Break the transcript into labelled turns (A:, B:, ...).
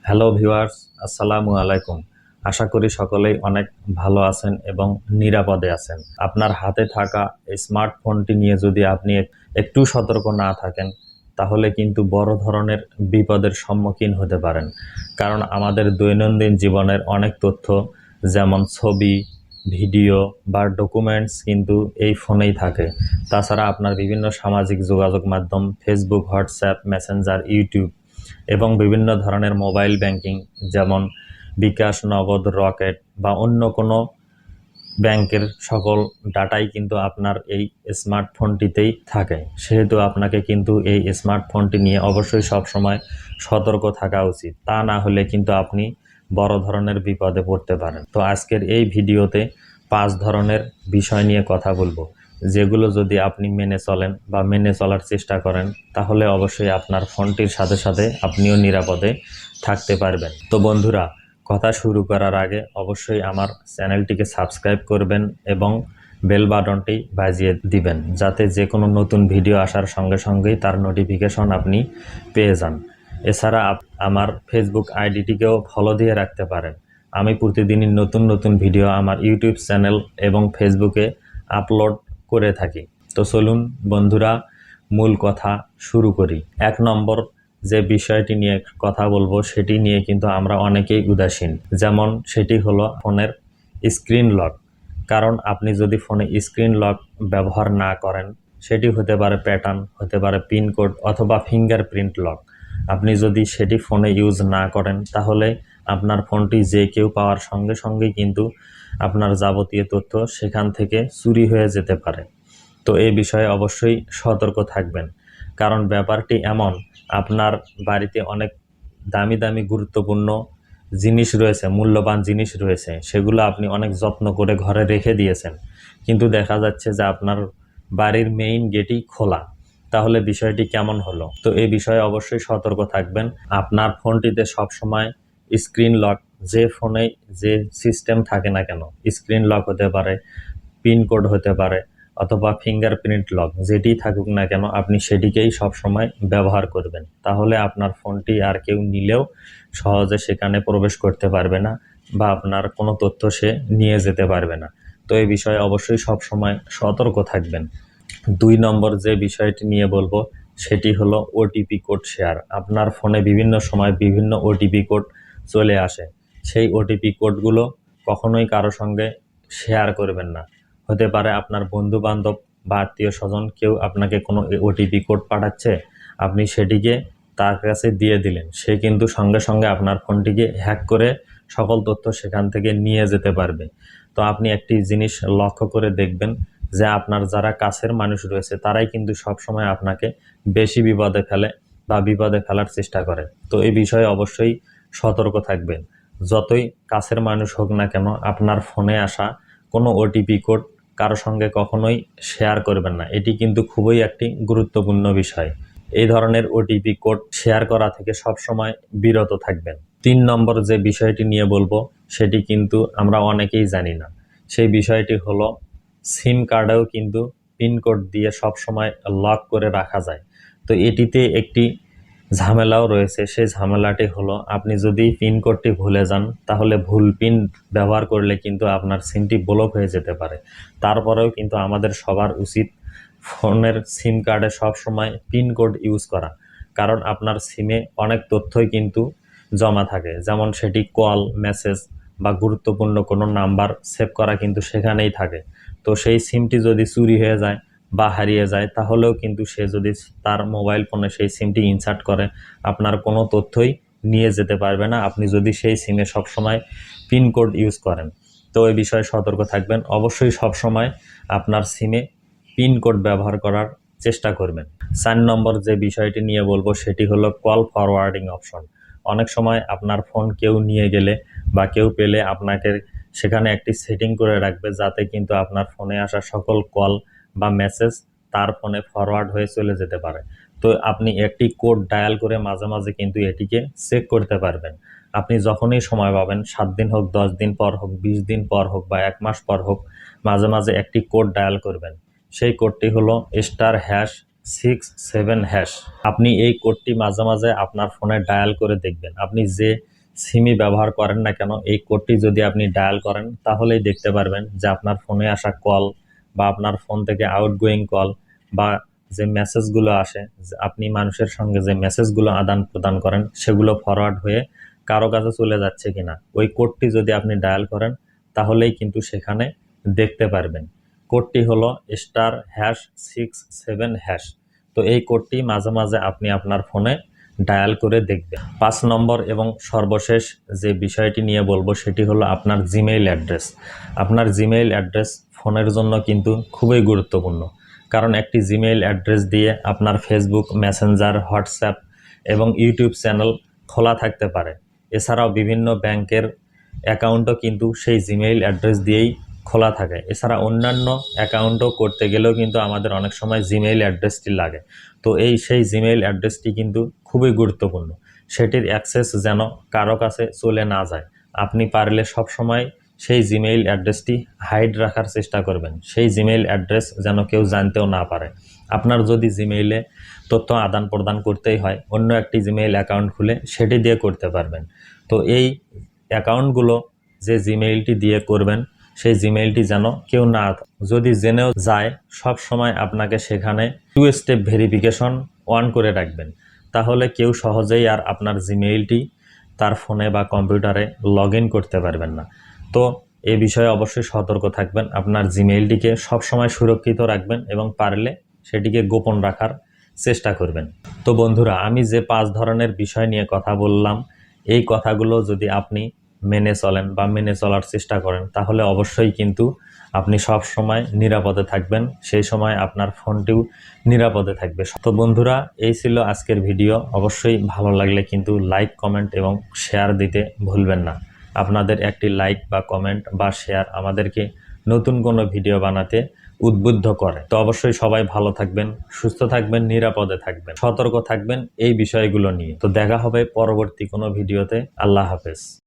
A: Hello viewers, আসসালামু আলাইকুম। আশা করি সকলেই অনেক ভালো আছেন এবং নিরাপদে আছেন। আপনার হাতে থাকা এই স্মার্টফোনটি নিয়ে যদি আপনি একটু সতর্ক না থাকেন, তাহলে কিন্তু বড় ধরনের বিপদের সম্মুখীন হতে পারেন। কারণ আমাদের দৈনন্দিন জীবনের অনেক তথ্য, যেমন ছবি, ভিডিও বা ডকুমেন্টস কিন্তু এই ফোনেই থাকে। তাছাড়া আপনার বিভিন্ন সামাজিক যোগাযোগ মাধ্যম, ফেসবুক, হোয়াটসঅ্যাপ, মেসেঞ্জার, ইউটিউব এবং বিভিন্ন ধরনের মোবাইল ব্যাংকিং, যেমন বিকাশ, নগদ, রকেট বা অন্য কোনো ব্যাংকের সকল ডাটাই কিন্তু আপনার এই স্মার্টফোনটিতেই থাকে। সেহেতু আপনাকে কিন্তু এই স্মার্টফোনটি নিয়ে অবশ্যই সবসময় সতর্ক থাকা উচিত। তা না হলে কিন্তু আপনি বড় ধরনের বিপদে পড়তে পারেন। তো আজকের এই ভিডিওতে 5 ধরনের বিষয় নিয়ে কথা বলবো, যেগুলো যদি আপনি মেনে চলেন বা মেনে চলার চেষ্টা করেন, তাহলে অবশ্যই আপনার ফোনটির সাথে সাথে আপনিও নিরাপদে থাকতে পারবেন। তো বন্ধুরা, কথা শুরু করার আগে অবশ্যই আমার চ্যানেলটিকে সাবস্ক্রাইব করবেন এবং বেল বাটনটি বাজিয়ে দিবেন, যাতে যে কোনো নতুন ভিডিও আসার সঙ্গে সঙ্গেই তার নোটিফিকেশন আপনি পেয়ে যান। এছাড়া আমার ফেসবুক আইডিটিকেও ফলো দিয়ে রাখতে পারেন। আমি প্রতিদিনই নতুন নতুন ভিডিও আমার ইউটিউব চ্যানেল এবং ফেসবুকে আপলোড করে থাকি। তো চলুন বন্ধুরা, মূল কথা শুরু করি। 1 নম্বর যে বিষয়টি নিয়ে কথা বলবো, সেটি নিয়ে কিন্তু আমরা অনেকেই উদাসীন। যেমন সেটি হলো ফোনের স্ক্রিন লক। কারণ আপনি যদি ফোনে স্ক্রিন লক ব্যবহার না করেন, সেটি হতে পারে প্যাটার্ন, হতে পারে পিনকোড অথবা ফিঙ্গারপ্রিন্ট লক। আপনি যদি সেটি ফোনে ইউজ না করেন, তাহলে আপনার ফোনটি যে কেউ পাওয়ার সঙ্গে সঙ্গেই কিন্তু আপনার যাবতীয় তথ্য সেখান থেকে চুরি হয়ে যেতে পারে। তো এই বিষয়ে অবশ্যই সতর্ক থাকবেন। কারণ ব্যাপারটি এমন, আপনার বাড়িতে অনেক দামি দামি গুরুত্বপূর্ণ জিনিস রয়েছে, মূল্যবান জিনিস রয়েছে, সেগুলো আপনি অনেক যত্ন করে ঘরে রেখে দিয়েছেন, কিন্তু দেখা যাচ্ছে যে আপনার বাড়ির মেইন গেটই খোলা। তাহলে বিষয়টি কেমন হলো? তো এই বিষয়ে অবশ্যই সতর্ক থাকবেন। আপনার ফোনটিতে সবসময় স্ক্রিন লক, যে ফোনে যে সিস্টেম থাকে না কেন, স্ক্রিন লক হতে পারে, পিনকোড হতে পারে অথবা ফিঙ্গারপ্রিন্ট লক, যেটি থাকুক না কেন, আপনি সেটিকেই সবসময় ব্যবহার করবেন। তাহলে আপনার ফোনটি আর কেউ নিলেও সহজে সেখানে প্রবেশ করতে পারবে না বা আপনার কোনো তথ্য সে নিয়ে যেতে পারবে না। তো এই বিষয়ে অবশ্যই সবসময় সতর্ক থাকবেন। 2 নম্বর যে বিষয়টি নিয়ে বলবো, সেটি হলো ওটিপি কোড শেয়ার। আপনার ফোনে বিভিন্ন সময় বিভিন্ন ওটিপি কোড চলে আসে। সেই ওটিপি কোডগুলো কখনোই কারো সঙ্গে শেয়ার করবেন না। হতে পারে আপনার বন্ধু বান্ধব বা আত্মীয় স্বজন কেউ আপনাকে কোনো ওটিপি কোড পাঠাচ্ছে, আপনি সেটিকে তার কাছে দিয়ে দিলেন, সে কিন্তু সঙ্গে সঙ্গে আপনার ফোনটিকে হ্যাক করে সকল তথ্য সেখান থেকে নিয়ে যেতে পারবে। তো আপনি একটি জিনিস লক্ষ্য করে দেখবেন যে আপনার যারা কাছের মানুষ রয়েছে, তারাই কিন্তু সবসময় আপনাকে বেশি বিপদে ফেলে বা বিপদে ফেলার চেষ্টা করে। তো এই বিষয়ে অবশ্যই সতর্ক থাকবেন। যতই কাছের মানুষ হোক না কেন, আপনার ফোনে আসা কোনো ওটিপি কোড কারো সঙ্গে কখনোই শেয়ার করবেন না। এটি কিন্তু খুবই একটি গুরুত্বপূর্ণ বিষয়। এই ধরনের ওটিপি কোড শেয়ার করা থেকে সবসময় বিরত থাকবেন। 3 নম্বর যে বিষয়টি নিয়ে বলবো, সেটি কিন্তু আমরা অনেকেই জানি না। সেই বিষয়টি হলো, সিম কার্ডেও কিন্তু পিনকোড দিয়ে সবসময় লক করে রাখা যায়। তো এটিতে একটি ঝামেলাও রয়েছে। সেই ঝামেলাটি হলো, আপনি যদি পিনকোডটি ভুলে যান, তাহলে ভুল পিন ব্যবহার করলে কিন্তু আপনার সিমটি ব্লক হয়ে যেতে পারে। তারপরেও কিন্তু আমাদের সবার উচিত ফোনের সিম কার্ডে সবসময় পিনকোড ইউজ করা। কারণ আপনার সিমে অনেক তথ্যই কিন্তু জমা থাকে, যেমন সেটি কল, মেসেজ বা গুরুত্বপূর্ণ কোনো নাম্বার সেভ করা কিন্তু সেখানেই থাকে। তো সেই সিমটি যদি চুরি হয়ে যায় বা হারিয়ে যায়, তাহলেও কিন্তু সে যদি তার মোবাইল ফোনে সেই সিমটি ইনসার্ট করে, আপনার কোনো তথ্যই নিয়ে যেতে পারবে না, আপনি যদি সেই সিমে সবসময় পিনকোড ইউজ করেন। তো এই বিষয়ে সতর্ক থাকবেন। অবশ্যই সবসময় আপনার সিমে পিনকোড ব্যবহার করার চেষ্টা করবেন। 4 নম্বর যে বিষয়টি নিয়ে বলবো, সেটি হলো কল ফরওয়ার্ডিং অপশন। অনেক সময় আপনার ফোন কেউ নিয়ে গেলে বা কেউ পেলে আপনাকে সেখানে একটি সেটিং করে রাখবে, যাতে কিন্তু আপনার ফোনে আসা সকল কল বা মেসেজ তার ফোনে ফরওয়ার্ড হয়ে চলে যেতে পারে। তো আপনি একটি কোড ডায়াল করে মাঝে মাঝে কিন্তু এটিকে চেক করতে পারবেন। আপনি যখনই সময় পাবেন, 7 দিন হোক, 10 দিন পর হোক, 20 দিন পর হোক বা 1 মাস পর হোক, মাঝে মাঝে একটি কোড ডায়াল করবেন। সেই কোডটি হলো *#67#। আপনি এই কোডটি মাঝে মাঝে আপনার ফোনে ডায়াল করে দেখবেন। আপনি যে সিমই ব্যবহার করেন না কেন, এই কোডটি যদি আপনি ডায়াল করেন তাহলেই দেখতে পারবেন যে আপনার ফোনে আসা কল বা আপনার ফোন থেকে আউটগোয়িং কল বা যে মেসেজগুলো আসে, আপনি মানুষের সঙ্গে যে মেসেজগুলো আদান প্রদান করেন সেগুলো ফরওয়ার্ড হয়ে কারো কাছে চলে যাচ্ছে কিনা ওই কোডটি যদি আপনি ডায়াল করেন তাহলেই কিন্তু সেখানে দেখতে পারবেন। কোডটি হলো *#67#। তো এই কোডটি মাঝে মাঝে আপনি আপনার ফোনে ডায়াল করে দেখবেন। 5 নম্বর এবং সর্বশেষ যে বিষয়টি নিয়ে বলবো সেটি হলো আপনার জিমেইল অ্যাড্রেস। আপনার জিমেইল অ্যাড্রেস ফোনের জন্য কিন্তু খুবই গুরুত্বপূর্ণ, কারণ একটি জিমেইল অ্যাড্রেস দিয়ে আপনার ফেসবুক, মেসেঞ্জার, হোয়াটসঅ্যাপ এবং ইউটিউব চ্যানেল খোলা থাকতে পারে। এছাড়াও বিভিন্ন ব্যাংকের অ্যাকাউন্টও কিন্তু সেই জিমেইল অ্যাড্রেস দিয়েই খোলা থাকে। এছাড়া অন্যান্য অ্যাকাউন্টও করতে গেলেও কিন্তু আমাদের অনেক সময় জিমেইল অ্যাড্রেসটি লাগে। তো সেই জিমেইল অ্যাড্রেসটি কিন্তু খুবই গুরুত্বপূর্ণ। সেটির অ্যাক্সেস যেন কারো কাছে চলে না যায়। আপনি পারলে সবসময় সেই জিমেইল অ্যাড্রেসটি হাইড রাখার চেষ্টা করবেন। সেই জিমেইল অ্যাড্রেস যেন কেউ জানতেও না পারে। আপনার যদি জিমেইলে তথ্য আদান প্রদান করতেই হয়, অন্য একটি জিমেইল অ্যাকাউন্ট খুলে সেটি দিয়ে করতে পারবেন। তো এই অ্যাকাউন্টগুলো যে জিমেইলটি দিয়ে করবেন সেই জিমেইলটি যেন কেউ না, যদি জেনেও যায়, সব সময় আপনাকে সেখানে 2 স্টেপ ভেরিফিকেশন অন করে রাখবেন। তাহলে কেউ সহজেই আর আপনার জিমেইলটি তার ফোনে বা কম্পিউটারে লগ ইন করতে পারবেন না। তো এ বিষয়ে অবশ্যই সতর্ক থাকবেন। আপনার জিমেইলটিকে সবসময় সুরক্ষিত রাখবেন এবং পারলে সেটিকে গোপন রাখার চেষ্টা করবেন। তো বন্ধুরা, আমি যে 5 ধরনের বিষয় নিয়ে কথা বললাম, এই কথাগুলো যদি আপনি মেনে চলেন বা মেনে চলার চেষ্টা করেন তাহলে অবশ্যই কিন্তু আপনি সব সময় নিরাপদে থাকবেন, সেই সময় আপনার ফোনটিও নিরাপদে থাকবে। তো বন্ধুরা, এই ছিল আজকের ভিডিও। অবশ্যই ভালো লাগলে কিন্তু লাইক, কমেন্ট এবং শেয়ার দিতে ভুলবেন না। আপনাদের একটি লাইক বা কমেন্ট বা শেয়ার আমাদেরকে নতুন কোনো ভিডিও বানাতে উদ্বুদ্ধ করে। তো অবশ্যই সবাই ভালো থাকবেন, সুস্থ থাকবেন, নিরাপদে থাকবেন, সতর্ক থাকবেন এই বিষয়গুলো নিয়ে। তো দেখা হবে পরবর্তী কোনো ভিডিওতে। আল্লাহ হাফেজ।